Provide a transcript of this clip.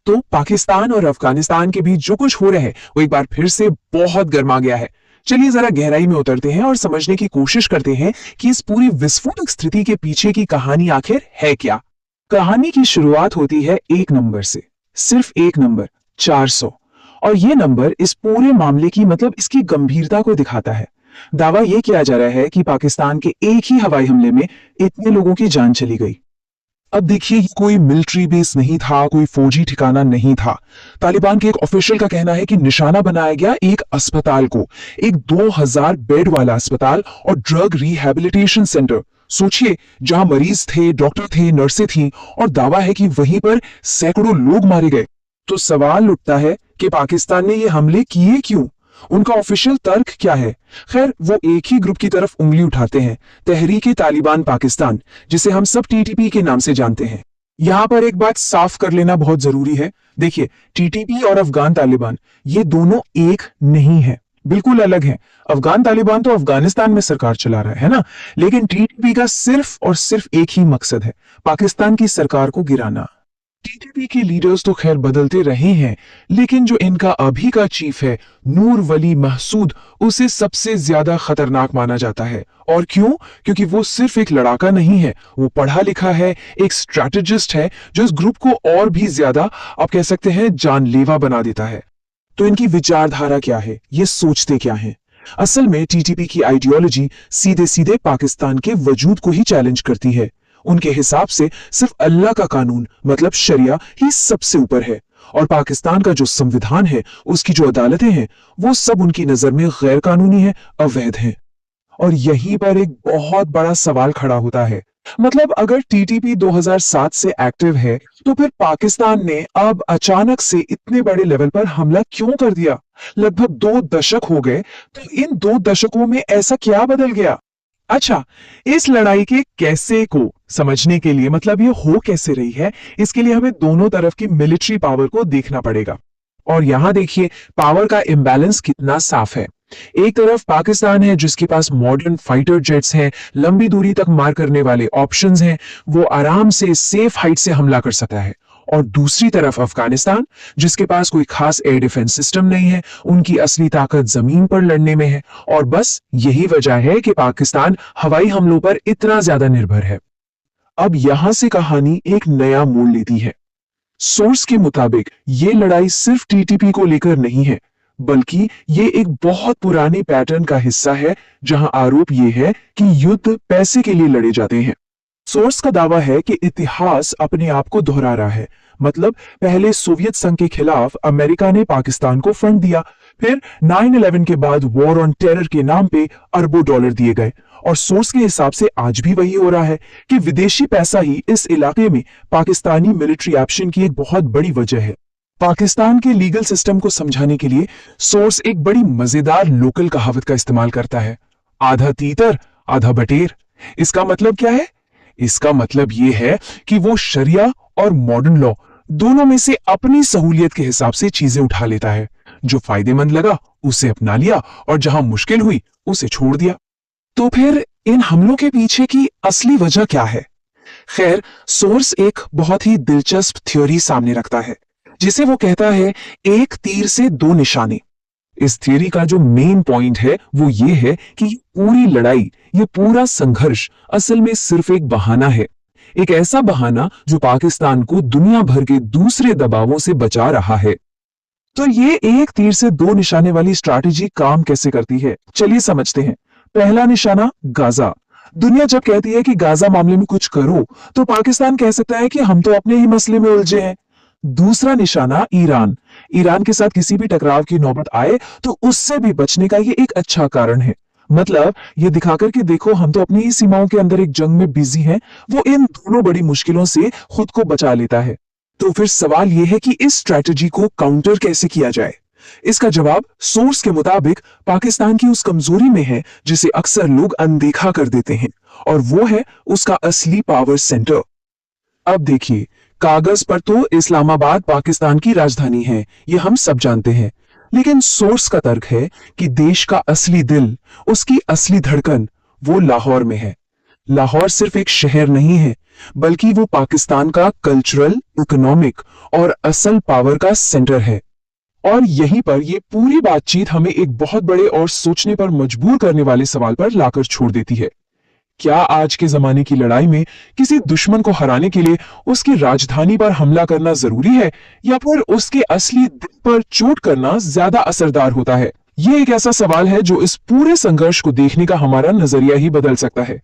तो पाकिस्तान और अफगानिस्तान के बीच जो कुछ हो रहा है वो एक बार फिर से बहुत गर्मा गया है। चलिए जरा गहराई में उतरते हैं और समझने की कोशिश करते हैं कि इस पूरी विस्फोटक स्थिति के पीछे की कहानी आखिर है क्या। कहानी की शुरुआत होती है एक नंबर से, सिर्फ एक नंबर, 400। और ये नंबर इस पूरे मामले की मतलब इसकी गंभीरता को दिखाता है। दावा यह किया जा रहा है कि पाकिस्तान के एक ही हवाई हमले में इतने लोगों की जान चली गई। अब देखिए, ये कोई मिलिट्री बेस नहीं था, कोई फौजी ठिकाना नहीं था। तालिबान के एक ऑफिशियल का कहना है कि निशाना बनाया गया एक अस्पताल को, एक 2000 बेड वाला अस्पताल और ड्रग रिहैबिलिटेशन सेंटर। सोचिए, जहां मरीज थे, डॉक्टर थे, नर्सें थीं और दावा है कि वहीं पर सैकड़ों लोग मारे गए। तो सवाल उठता है कि पाकिस्तान ने ये हमले किए क्यों? उनका ऑफिशियल तर्क क्या है? खैर, वो एक ही ग्रुप की तरफ उंगली उठाते हैं, तहरीक-ए-तालिबान पाकिस्तान, जिसे हम सब टीटीपी के नाम से जानते हैं। यहां पर एक बात साफ कर लेना बहुत जरूरी है। देखिए, टीटीपी और अफगान तालिबान ये दोनों एक नहीं है, बिल्कुल अलग हैं। अफगान तालिबान तो अफगानिस्तान में सरकार चला रहा है ना, लेकिन टीटीपी का सिर्फ और सिर्फ एक ही मकसद है, पाकिस्तान की सरकार को गिराना। टीटीपी के लीडर्स तो खैर बदलते रहे हैं, लेकिन जो इनका अभी का चीफ है, नूर वली महसूद, उसे सबसे ज्यादा खतरनाक माना जाता है। और क्यों? क्योंकि वो सिर्फ एक लड़ाका नहीं है, वो पढ़ा लिखा है, एक स्ट्रैटेजिस्ट है जो इस ग्रुप को और भी ज्यादा, आप कह सकते हैं, जानलेवा बना देता है। तो इनकी विचारधारा क्या है? ये सोचते क्या है? असल में टीटीपी की आइडियोलॉजी सीधे सीधे पाकिस्तान के वजूद को ही चैलेंज करती है। उनके हिसाब से सिर्फ अल्लाह का कानून मतलब शरिया ही सबसे ऊपर है, और पाकिस्तान का जो संविधान है, उसकी जो अदालतें हैं, वो सब उनकी नजर में गैर कानूनी है, अवैध हैं। और यहीं पर एक बहुत बड़ा सवाल खड़ा होता है। मतलब अगर टीटीपी 2007 से एक्टिव है, तो फिर पाकिस्तान ने अब अचानक से इतने बड़े लेवल पर हमला क्यों कर दिया? लगभग 2 दशक हो गए, तो इन 2 दशकों में ऐसा क्या बदल गया? अच्छा, इस लड़ाई के कैसे को समझने के लिए, मतलब ये हो कैसे रही है, इसके लिए हमें दोनों तरफ की मिलिट्री पावर को देखना पड़ेगा। और यहां देखिए, पावर का इंबैलेंस कितना साफ है। एक तरफ पाकिस्तान है जिसके पास मॉडर्न फाइटर जेट्स हैं, लंबी दूरी तक मार करने वाले ऑप्शंस हैं, वो आराम से सेफ हाइट से हमला कर सकता है। और दूसरी तरफ अफगानिस्तान, जिसके पास कोई खास एयर डिफेंस सिस्टम नहीं है, उनकी असली ताकत जमीन पर लड़ने में है। और बस यही वजह है कि पाकिस्तान हवाई हमलों पर इतना ज्यादा निर्भर है। अब यहां से कहानी एक नया मोड़ लेती है। सोर्स के मुताबिक ये लड़ाई सिर्फ टीटीपी को लेकर नहीं है, बल्कि ये एक बहुत पुराने पैटर्न का हिस्सा है, जहां आरोप ये है कि युद्ध पैसे के लिए लड़े जाते हैं। सोर्स का दावा है कि इतिहास अपने आप को दोहरा रहा है। मतलब पहले सोवियत संघ के खिलाफ अमेरिका ने पाकिस्तान को फंड दिया, फिर 9/11 के बाद वॉर ऑन टेरर के नाम पे अरबों डॉलर दिए गए। और सोर्स के हिसाब से आज भी वही हो रहा है कि विदेशी पैसा ही इस इलाके में पाकिस्तानी मिलिट्री एक्शन की एक बहुत बड़ी वजह है। पाकिस्तान के लीगल सिस्टम को समझाने के लिए सोर्स एक बड़ी मजेदार लोकल कहावत का इस्तेमाल करता है, आधा तीतर आधा बटेर। इसका मतलब क्या है? इसका मतलब यह है कि वो शरिया और मॉडर्न लॉ दोनों में से अपनी सहूलियत के हिसाब से चीजें उठा लेता है। जो फायदेमंद लगा उसे अपना लिया और जहां मुश्किल हुई उसे छोड़ दिया। तो फिर इन हमलों के पीछे की असली वजह क्या है? खैर, सोर्स एक बहुत ही दिलचस्प थ्योरी सामने रखता है, जिसे वो कहता है एक तीर से 2 निशाने। इस थ्योरी का जो मेन पॉइंट है वो ये है कि पूरी लड़ाई, ये पूरा संघर्ष असल में सिर्फ एक बहाना है। एक ऐसा बहाना जो पाकिस्तान को दुनिया भर के दूसरे दबावों से बचा रहा है। तो ये एक तीर से 2 निशाने वाली स्ट्रैटेजी काम कैसे करती है, चलिए समझते हैं। पहला निशाना, गाजा। दुनिया जब कहती है कि गाजा मामले में कुछ करो, तो पाकिस्तान कह सकता है कि हम तो अपने ही मसले में उलझे हैं। दूसरा निशाना, ईरान। ईरान के साथ किसी भी टकराव की नौबत आए तो उससे भी बचने का ये एक अच्छा कारण है। मतलब ये दिखाकर कि देखो, हम तो अपनी ही सीमाओं के अंदर एक जंग में बिजी हैं, वो इन दोनों बड़ी मुश्किलों से खुद को बचा लेता है। तो फिर सवाल यह है कि इस स्ट्रैटेजी को काउंटर कैसे किया जाए। इसका जवाब सोर्स के मुताबिक पाकिस्तान की उस कमजोरी में है जिसे अक्सर लोग अनदेखा कर देते हैं, और वो है उसका असली पावर सेंटर। अब देखिए, कागज पर तो इस्लामाबाद पाकिस्तान की राजधानी है, ये हम सब जानते हैं, लेकिन सोर्स का तर्क है कि देश का असली दिल, उसकी असली धड़कन वो लाहौर में है। लाहौर सिर्फ एक शहर नहीं है, बल्कि वो पाकिस्तान का कल्चरल, इकोनॉमिक और असल पावर का सेंटर है। और यहीं पर ये पूरी बातचीत हमें एक बहुत बड़े और सोचने पर मजबूर करने वाले सवाल पर लाकर छोड़ देती है। क्या आज के जमाने की लड़ाई में किसी दुश्मन को हराने के लिए उसकी राजधानी पर हमला करना जरूरी है, या फिर उसके असली दिल पर चोट करना ज्यादा असरदार होता है? ये एक ऐसा सवाल है जो इस पूरे संघर्ष को देखने का हमारा नजरिया ही बदल सकता है।